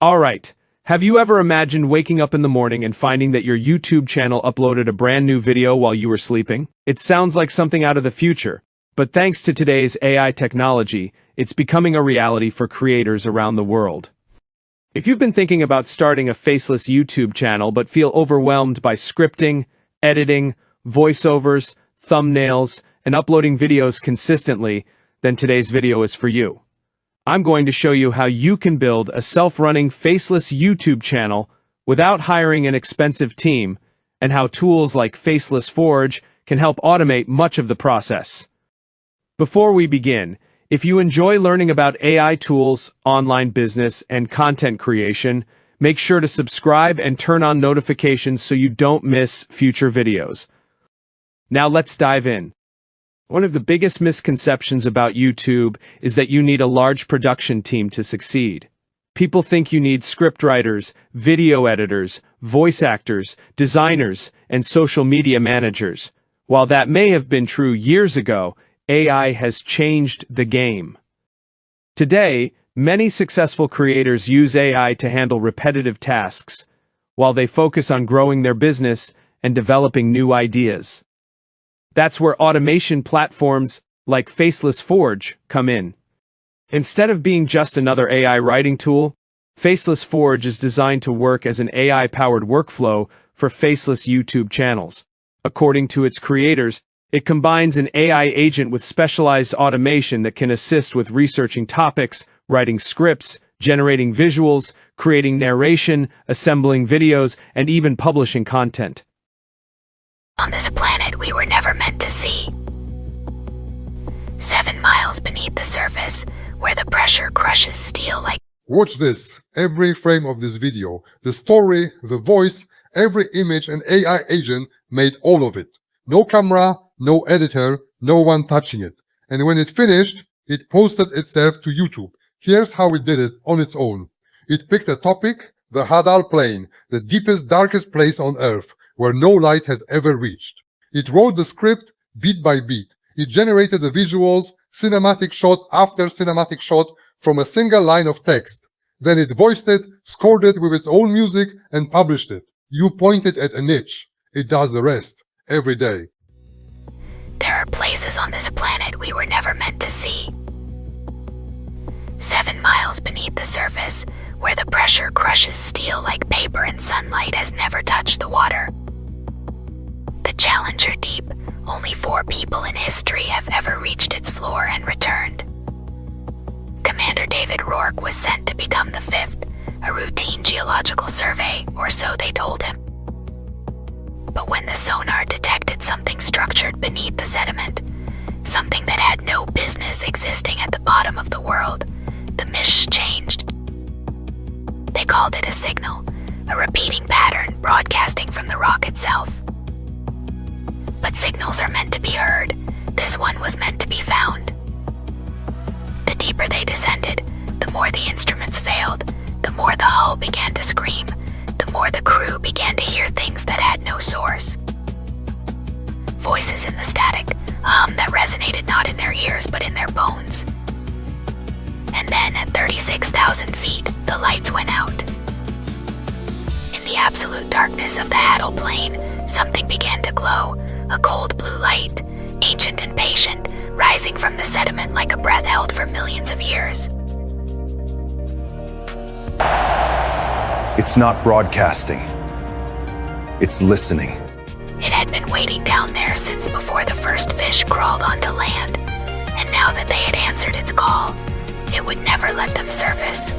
Alright, have you ever imagined waking up in the morning and finding that your YouTube channel uploaded a brand new video while you were sleeping? It sounds like something out of the future, but thanks to today's AI technology, it's becoming a reality for creators around the world. If you've been thinking about starting a faceless YouTube channel but feel overwhelmed by scripting, editing, voiceovers, thumbnails, and uploading videos consistently, then today's video is for you. I'm going to show you how you can build a self-running faceless YouTube channel without hiring an expensive team, and how tools like Faceless Forge can help automate much of the process. Before we begin, if you enjoy learning about AI tools, online business, and content creation, make sure to subscribe and turn on notifications so you don't miss future videos. Now let's dive in. One of the biggest misconceptions about YouTube is that you need a large production team to succeed. People think you need scriptwriters, video editors, voice actors, designers, and social media managers. While that may have been true years ago, AI has changed the game. Today, many successful creators use AI to handle repetitive tasks, while they focus on growing their business and developing new ideas. That's where automation platforms like Faceless Forge come in. Instead of being just another AI writing tool, Faceless Forge is designed to work as an AI-powered workflow for faceless YouTube channels. According to its creators, it combines an AI agent with specialized automation that can assist with researching topics, writing scripts, generating visuals, creating narration, assembling videos, and even publishing content. On this planet we were never meant to see. 7 miles beneath the surface, where the pressure crushes steel like... Watch this. Every frame of this video, the story, the voice, every image and AI agent made all of it. No camera, no editor, no one touching it. And when it finished, it posted itself to YouTube. Here's how it did it on its own. It picked a topic, the Hadal Plain, the deepest, darkest place on Earth, where no light has ever reached. It wrote the script beat by beat. It generated the visuals, cinematic shot after cinematic shot from a single line of text. Then it voiced it, scored it with its own music, and published it. You pointed at a niche. It does the rest, every day. There are places on this planet we were never meant to see. 7 miles beneath the surface, where the pressure crushes steel like paper and sunlight has never touched the water. The Challenger Deep, only 4 people in history have ever reached its floor and returned. Commander David Rourke was sent to become the 5th, a routine geological survey, or so they told him. But when the sonar detected something structured beneath the sediment, something that had no business existing at the bottom of the world, the mission changed. They called it a signal, a repeating pattern broadcasting from the rock itself. But signals are meant to be heard. This one was meant to be found. The deeper they descended, the more the instruments failed, the more the hull began to scream, the more the crew began to hear things that had no source. Voices in the static, a hum that resonated not in their ears but in their bones. And then at 36,000 feet, the lights went out. In the absolute darkness of the Hadal Plain, something began to glow, a cold blue light, ancient and patient, rising from the sediment like a breath held for millions of years. It's not broadcasting. It's listening. It had been waiting down there since before the first fish crawled onto land, and now that they had answered its call, it would never let them surface.